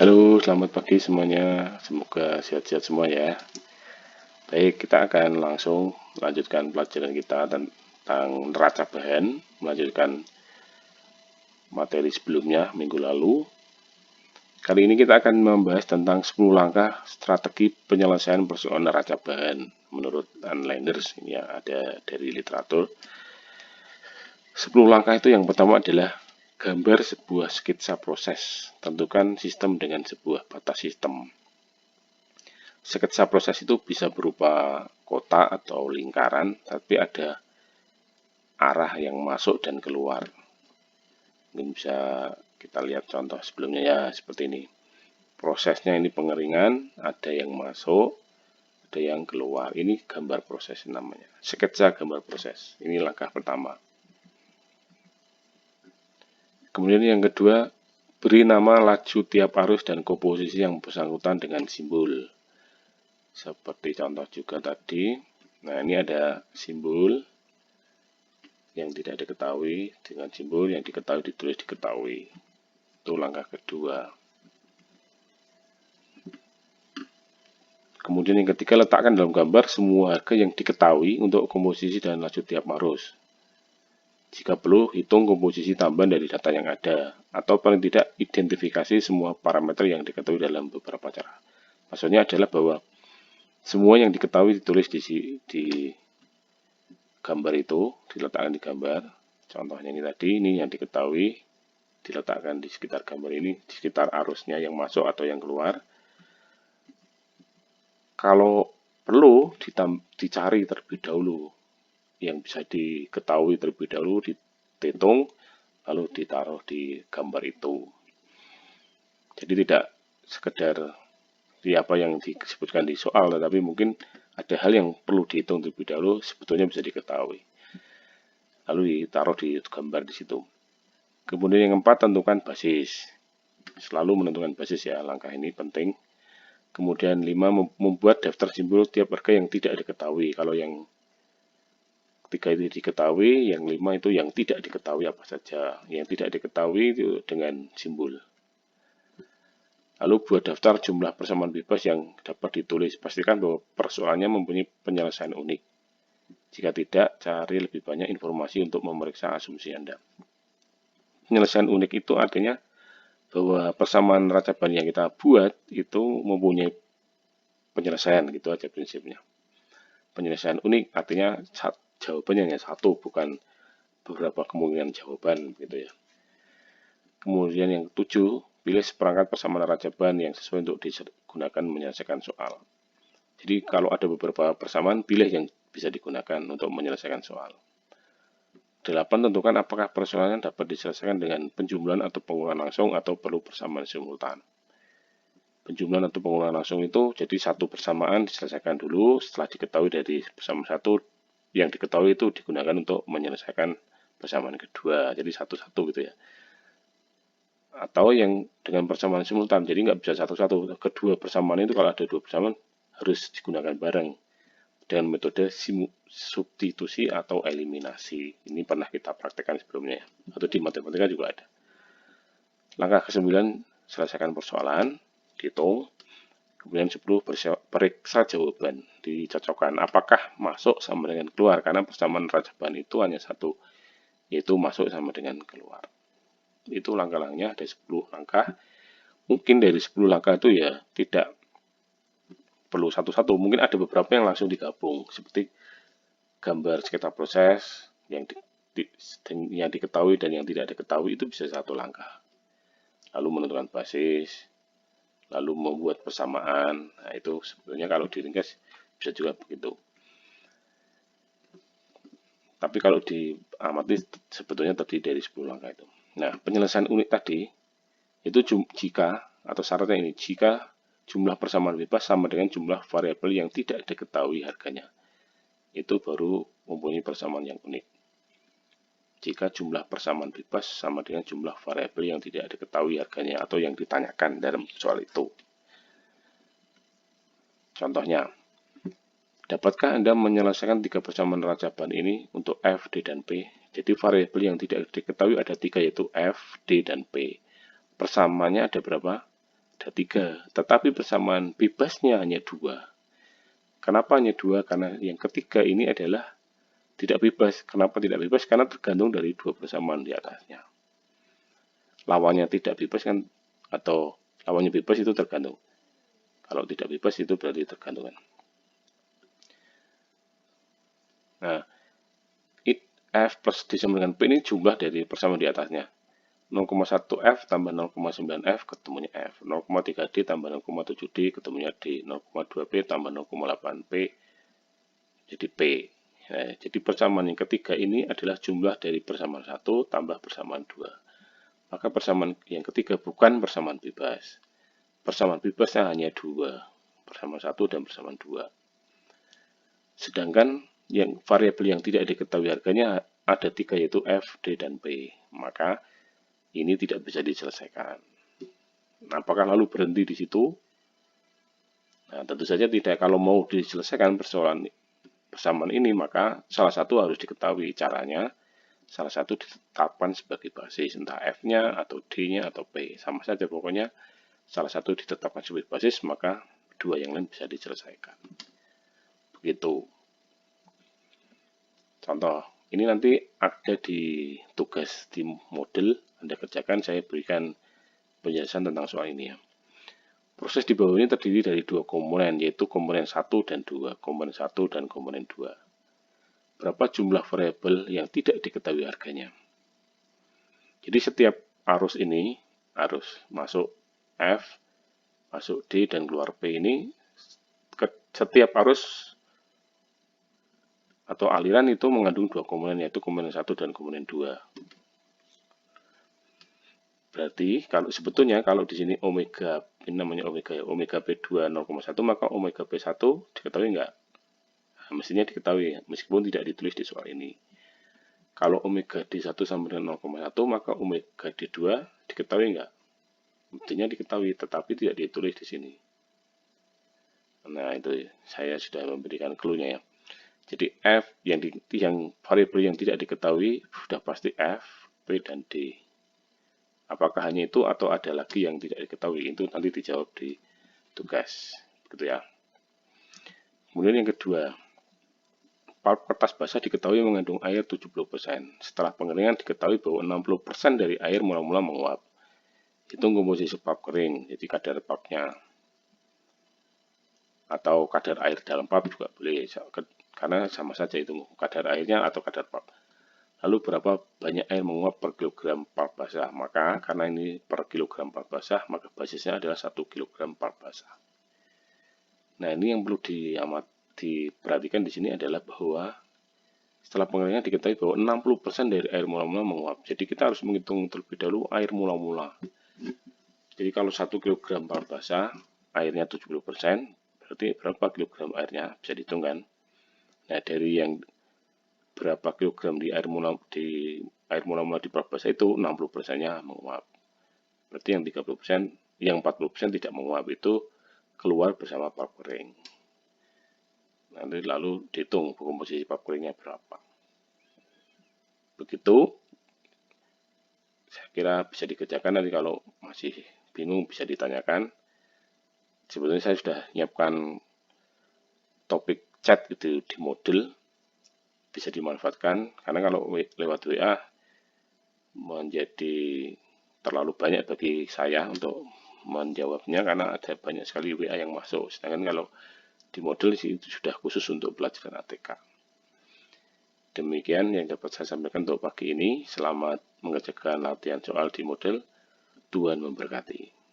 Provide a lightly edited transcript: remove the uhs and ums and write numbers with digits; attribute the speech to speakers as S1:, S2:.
S1: Halo, selamat pagi semuanya. Semoga sehat-sehat semua ya. Baik, kita akan langsung lanjutkan pelajaran kita tentang neraca bahan, melanjutkan materi sebelumnya minggu lalu. Kali ini kita akan membahas tentang 10 langkah strategi penyelesaian persoalan neraca bahan menurut Unlanders. Ini yang ada dari literatur. 10 langkah itu yang pertama adalah gambar sebuah skitsa proses. Tentukan sistem dengan sebuah batas sistem. Sketsa proses itu bisa berupa kotak atau lingkaran, tapi ada arah yang masuk dan keluar. Mungkin bisa kita lihat contoh sebelumnya ya, seperti ini. Prosesnya ini pengeringan, ada yang masuk, ada yang keluar. Ini gambar proses namanya. Sketsa gambar proses. Ini langkah pertama. Kemudian yang kedua, beri nama laju tiap arus dan komposisi yang bersangkutan dengan simbol. Seperti contoh juga tadi. Nah, ini ada simbol yang tidak diketahui dengan simbol yang diketahui ditulis diketahui. Itu langkah kedua. Kemudian yang ketiga, letakkan dalam gambar semua harga yang diketahui untuk komposisi dan laju tiap arus. Jika perlu, hitung komposisi tambahan dari data yang ada, atau paling tidak identifikasi semua parameter yang diketahui dalam beberapa cara. Maksudnya adalah bahwa semua yang diketahui ditulis di gambar itu, diletakkan di gambar. Contohnya ini tadi, ini yang diketahui, diletakkan di sekitar gambar ini, di sekitar arusnya yang masuk atau yang keluar. Kalau perlu, dicari terlebih dahulu. Yang bisa diketahui terlebih dahulu, dihitung, lalu ditaruh di gambar itu. Jadi tidak sekedar apa yang disebutkan di soal, tetapi mungkin ada hal yang perlu dihitung terlebih dahulu, sebetulnya bisa diketahui. Lalu ditaruh di gambar di situ. Kemudian yang keempat, tentukan basis. Selalu menentukan basis ya, langkah ini penting. Kemudian 5, membuat daftar simbol tiap harga yang tidak diketahui. Kalau yang 3 itu diketahui, yang 5 itu yang tidak diketahui apa saja. Yang tidak diketahui itu dengan simbol. Lalu buat daftar jumlah persamaan bebas yang dapat ditulis. Pastikan bahwa persoalannya mempunyai penyelesaian unik. Jika tidak, cari lebih banyak informasi untuk memeriksa asumsi Anda. Penyelesaian unik itu artinya bahwa persamaan neraca bahan yang kita buat itu mempunyai penyelesaian, gitu aja prinsipnya. Penyelesaian unik artinya jawabannya hanya satu, bukan beberapa kemungkinan jawaban, gitu ya. Kemudian yang 7, pilih seperangkat persamaan neraca bahan yang sesuai untuk digunakan menyelesaikan soal. Jadi kalau ada beberapa persamaan, pilih yang bisa digunakan untuk menyelesaikan soal. 8, tentukan apakah persoalannya dapat diselesaikan dengan penjumlahan atau pengulangan langsung atau perlu persamaan simultan. Penjumlahan atau pengulangan langsung itu jadi satu persamaan diselesaikan dulu, setelah diketahui dari persamaan satu, yang diketahui itu digunakan untuk menyelesaikan persamaan kedua, jadi satu-satu gitu ya. Atau yang dengan persamaan simultan, jadi nggak bisa satu-satu, kedua persamaan itu kalau ada dua persamaan harus digunakan bareng dengan metode substitusi atau eliminasi. Ini pernah kita praktekkan sebelumnya, atau di matematika juga ada. Langkah ke-9, selesaikan persoalan, hitung. Kemudian 10, periksa jawaban, dicocokkan apakah masuk sama dengan keluar, karena persamaan neraca bahan itu hanya satu, yaitu masuk sama dengan keluar. Itu langkah-langkahnya, ada 10 langkah. Mungkin dari 10 langkah itu ya tidak perlu satu-satu, mungkin ada beberapa yang langsung digabung, seperti gambar sketsa proses yang diketahui dan yang tidak diketahui itu bisa satu langkah. Lalu menentukan basis, lalu membuat persamaan. Nah, itu sebetulnya kalau diringkas bisa juga begitu. Tapi kalau diamati sebetulnya terdiri dari 10 langkah itu. Nah, penyelesaian unik tadi itu jika, atau syaratnya ini, jika jumlah persamaan bebas sama dengan jumlah variabel yang tidak diketahui harganya. Itu baru mempunyai persamaan yang unik. Jika jumlah persamaan bebas sama dengan jumlah variabel yang tidak diketahui harganya atau yang ditanyakan dalam soal itu. Contohnya, dapatkah Anda menyelesaikan 3 persamaan neraca bahan ini untuk F, D, dan P? Jadi variabel yang tidak diketahui ada 3, yaitu F, D, dan P. Persamaannya ada berapa? ada 3, tetapi persamaan bebasnya hanya 2. Kenapa hanya 2? Karena yang ketiga ini adalah tidak bebas. Kenapa tidak bebas? Karena tergantung dari 2 persamaan di atasnya. Lawannya tidak bebas kan, atau lawannya bebas itu tergantung. Kalau tidak bebas itu berarti tergantungan. Nah, F plus D sama dengan P ini jumlah dari persamaan di atasnya. 0,1F tambah 0,9F ketemunya F. 0,3D tambah 0,7D ketemunya D. 0,2P tambah 0,8P jadi P. Nah, jadi persamaan yang ketiga ini adalah jumlah dari persamaan 1 tambah persamaan 2. Maka persamaan yang ketiga bukan persamaan bebas. Persamaan bebasnya hanya 2. Persamaan 1 dan persamaan 2. Sedangkan yang variabel yang tidak diketahui harganya ada 3 yaitu F, D, dan P. Maka ini tidak bisa diselesaikan. Nah, apakah lalu berhenti di situ? Nah, tentu saja tidak. Kalau mau diselesaikan persoalan persamaan ini, maka salah satu harus diketahui caranya. Salah satu ditetapkan sebagai basis, entah F-nya, atau D-nya, atau P. Sama saja pokoknya salah satu ditetapkan sebagai basis, maka dua yang lain bisa diselesaikan. Begitu. Contoh, ini nanti ada di tugas di model, Anda kerjakan, saya berikan penjelasan tentang soal ini ya. Proses di bawah ini terdiri dari 2 komponen, yaitu komponen 1 dan 2, komponen 1 dan komponen 2. Berapa jumlah variabel yang tidak diketahui harganya? Jadi setiap arus ini, arus masuk F, masuk D, dan keluar P ini, setiap arus atau aliran itu mengandung 2 komponen, yaitu komponen 1 dan komponen 2. Berarti kalau sebetulnya kalau di sini omega, ini namanya omega ya, omega P2 0,1, maka omega P1 diketahui enggak? Nah, mestinya diketahui, meskipun tidak ditulis di soal ini. Kalau omega D1 sama dengan 0,1, maka omega D2 diketahui enggak? Mestinya diketahui, tetapi tidak ditulis di sini. Nah, itu saya sudah memberikan clue-nya ya. Jadi F yang variabel yang tidak diketahui sudah pasti F, P, dan D. Apakah hanya itu atau ada lagi yang tidak diketahui? Itu nanti dijawab di tugas, gitu ya. Kemudian yang kedua, pulp kertas basah diketahui mengandung air 70%. Setelah pengeringan diketahui bahwa 60% dari air mula-mula menguap. Hitung komposisi pulp kering, jadi kadar pulpnya. Atau kadar air dalam pulp juga boleh, karena sama saja itu kadar airnya atau kadar pulp. Lalu berapa banyak air menguap per kilogram pulp basah? Maka karena ini per kilogram pulp basah, maka basisnya adalah 1 kilogram pulp basah. Nah, ini yang perlu diperhatikan di sini adalah bahwa setelah pengeringan diketahui bahwa 60% dari air mula-mula menguap. Jadi kita harus menghitung terlebih dahulu air mula-mula. Jadi kalau 1 kilogram pulp basah, airnya 70%, berarti berapa kilogram airnya? Bisa dihitung kan? Nah, dari yang berapa kilogram di air mula-mula di pulp basah itu 60%-nya menguap. Berarti yang 30%, yang 40% tidak menguap itu keluar bersama pulp kering. Nanti lalu dihitung komposisi pulp keringnya berapa. Begitu, saya kira bisa dikerjakan. Nanti kalau masih bingung bisa ditanyakan. Sebetulnya saya sudah menyiapkan topik chat gitu di model, bisa dimanfaatkan, karena kalau lewat WA menjadi terlalu banyak bagi saya untuk menjawabnya, karena ada banyak sekali WA yang masuk. Sedangkan kalau di model itu sudah khusus untuk pelajaran ATK. Demikian yang dapat saya sampaikan untuk pagi ini. Selamat mengerjakan latihan soal di model. Tuhan memberkati.